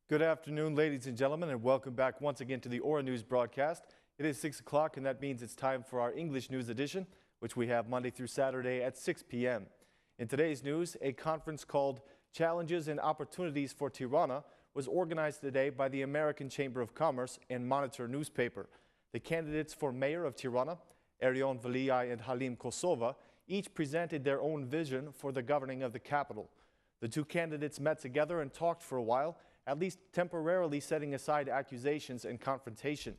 Good afternoon, ladies and gentlemen, and welcome back once again to the Aura News broadcast. It is 6 o'clock, and that means it's time for our English news edition, which we have Monday through Saturday at 6 p.m. In today's news, a conference called Challenges and Opportunities for Tirana was organized today by the American Chamber of Commerce and Monitor newspaper. The candidates for mayor of Tirana, Veliaj and Veliaj Kosovo, each presented their own vision for the governing of the capital. The two candidates met together and talked for a while, at least temporarily setting aside accusations and confrontation.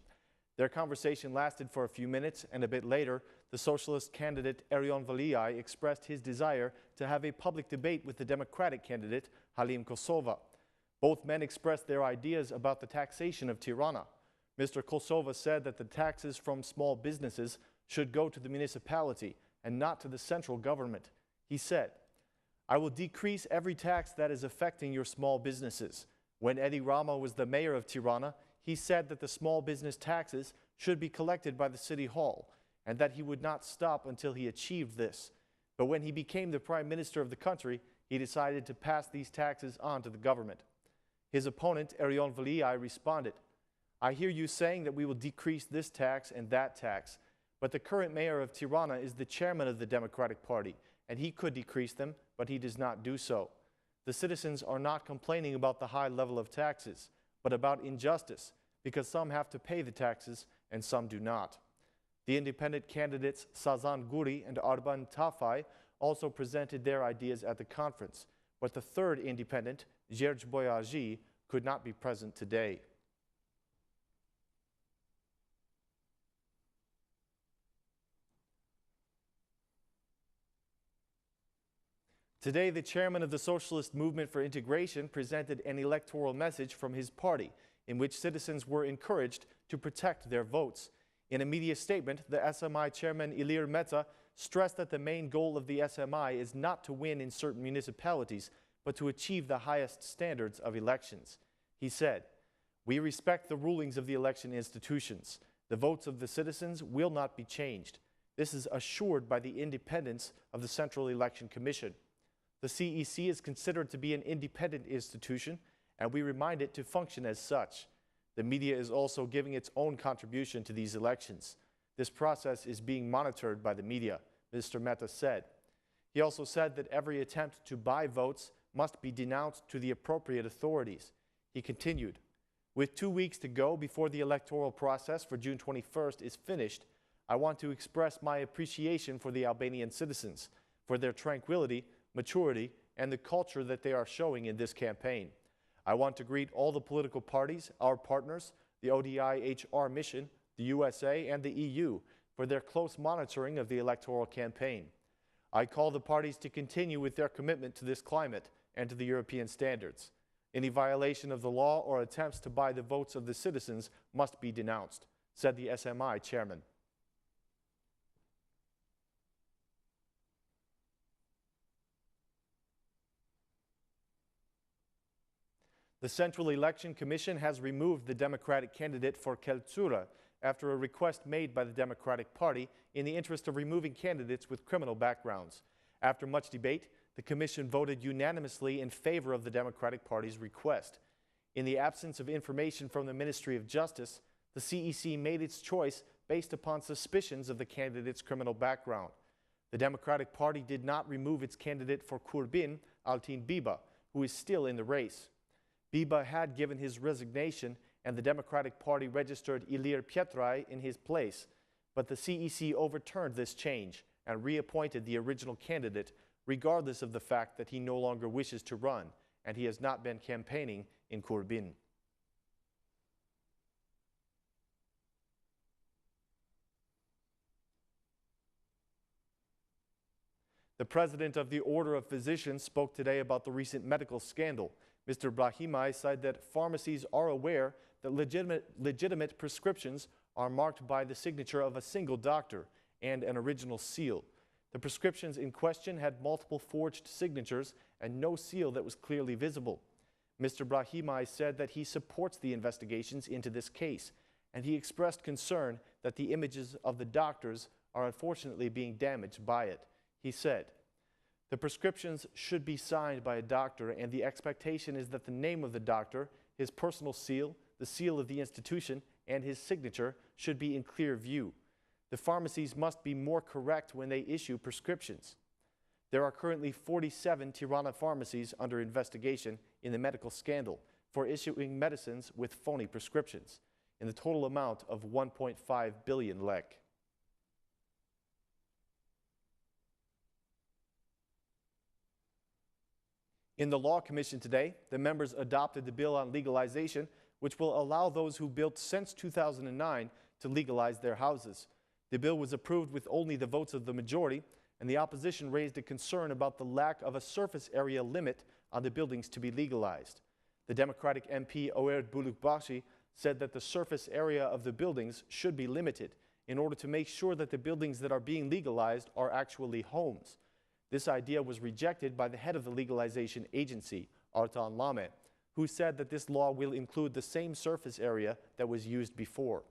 Their conversation lasted for a few minutes, and a bit later, the socialist candidate Veliaj expressed his desire to have a public debate with the Democratic candidate Veliaj Kosovo. Both men expressed their ideas about the taxation of Tirana. Mr. Kosovo said that the taxes from small businesses should go to the municipality and not to the central government. He said, "I will decrease every tax that is affecting your small businesses." When Edi Rama was the mayor of Tirana, he said that the small business taxes should be collected by the city hall and that he would not stop until he achieved this. But when he became the prime minister of the country, he decided to pass these taxes on to the government. His opponent, Veliaj, responded, "I hear you saying that we will decrease this tax and that tax, but the current mayor of Tirana is the chairman of the Democratic Party, and he could decrease them, but he does not do so. The citizens are not complaining about the high level of taxes, but about injustice, because some have to pay the taxes and some do not." The independent candidates Sazan Guri and Arban Tafai also presented their ideas at the conference, but the third independent, Gjergj Boyaji, could not be present today. Today, the chairman of the Socialist Movement for Integration presented an electoral message from his party, in which citizens were encouraged to protect their votes. In a media statement, the SMI chairman Ilir Meta stressed that the main goal of the SMI is not to win in certain municipalities, but to achieve the highest standards of elections. He said, "We respect the rulings of the election institutions. The votes of the citizens will not be changed. This is assured by the independence of the Central Election Commission. The CEC is considered to be an independent institution, and we remind it to function as such. The media is also giving its own contribution to these elections. This process is being monitored by the media," Mr. Meta said. He also said that every attempt to buy votes must be denounced to the appropriate authorities. He continued, "With 2 weeks to go before the electoral process for June 21st is finished, I want to express my appreciation for the Albanian citizens, for their tranquility, maturity, and the culture that they are showing in this campaign. I want to greet all the political parties, our partners, the ODIHR mission, the USA, and the EU for their close monitoring of the electoral campaign. I call the parties to continue with their commitment to this climate and to the European standards. Any violation of the law or attempts to buy the votes of the citizens must be denounced," said the SMI chairman. The Central Election Commission has removed the Democratic candidate for Kelcyra after a request made by the Democratic Party in the interest of removing candidates with criminal backgrounds. After much debate, the Commission voted unanimously in favor of the Democratic Party's request. In the absence of information from the Ministry of Justice, the CEC made its choice based upon suspicions of the candidate's criminal background. The Democratic Party did not remove its candidate for Kurbin, Altin Biba, who is still in the race. Biba had given his resignation, and the Democratic Party registered Ilir Pietraj in his place, but the CEC overturned this change and reappointed the original candidate, regardless of the fact that he no longer wishes to run, and he has not been campaigning in Kurbin. The president of the Order of Physicians spoke today about the recent medical scandal. Mr. Brahimaj said that pharmacies are aware that legitimate prescriptions are marked by the signature of a single doctor and an original seal. The prescriptions in question had multiple forged signatures and no seal that was clearly visible. Mr. Brahimaj said that he supports the investigations into this case, and he expressed concern that the images of the doctors are unfortunately being damaged by it. He said, "The prescriptions should be signed by a doctor, and the expectation is that the name of the doctor, his personal seal, the seal of the institution, and his signature should be in clear view. The pharmacies must be more correct when they issue prescriptions. There are currently 47 Tirana pharmacies under investigation in the medical scandal for issuing medicines with phony prescriptions in the total amount of 1.5 billion lek. In the Law Commission today, the members adopted the bill on legalization, which will allow those who built since 2009 to legalize their houses. The bill was approved with only the votes of the majority, and the opposition raised a concern about the lack of a surface area limit on the buildings to be legalized. The Democratic MP Oerd Bulukbashi said that the surface area of the buildings should be limited in order to make sure that the buildings that are being legalized are actually homes. This idea was rejected by the head of the legalization agency, Artan Lame, who said that this law will include the same surface area that was used before.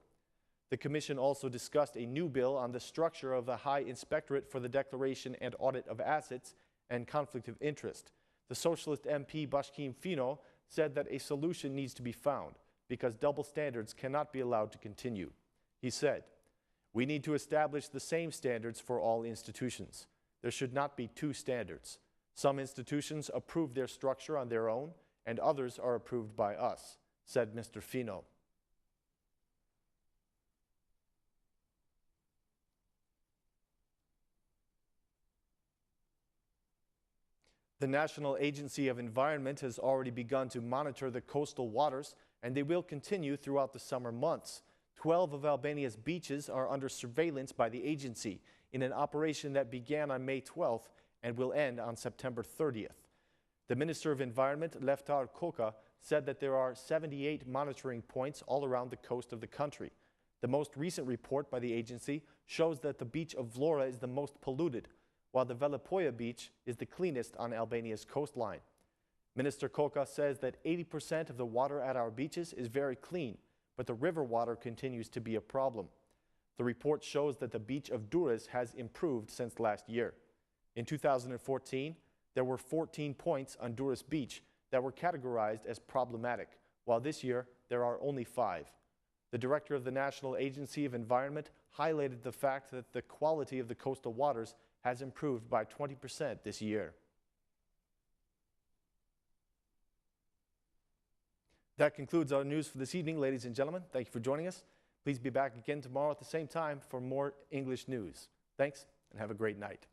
The Commission also discussed a new bill on the structure of the High Inspectorate for the Declaration and Audit of Assets and Conflict of Interest. The Socialist MP Bashkim Fino said that a solution needs to be found because double standards cannot be allowed to continue. He said, "We need to establish the same standards for all institutions. There should not be two standards. Some institutions approve their structure on their own, and others are approved by us," said Mr. Fino. The National Agency of Environment has already begun to monitor the coastal waters, and they will continue throughout the summer months. 12 of Albania's beaches are under surveillance by the agency in an operation that began on May 12th and will end on September 30th. The Minister of Environment, Veliaj Kosovo, said that there are 78 monitoring points all around the coast of the country. The most recent report by the agency shows that the beach of Vlora is the most polluted, while the Velipoja beach is the cleanest on Albania's coastline. Minister Kosovo says that 80% of the water at our beaches is very clean, but the river water continues to be a problem. The report shows that the beach of Durrës has improved since last year. In 2014, there were 14 points on Durrës Beach that were categorized as problematic, while this year there are only 5. The director of the National Agency of Environment highlighted the fact that the quality of the coastal waters has improved by 20% this year. That concludes our news for this evening, ladies and gentlemen. Thank you for joining us. Please be back again tomorrow at the same time for more English news. Thanks, and have a great night.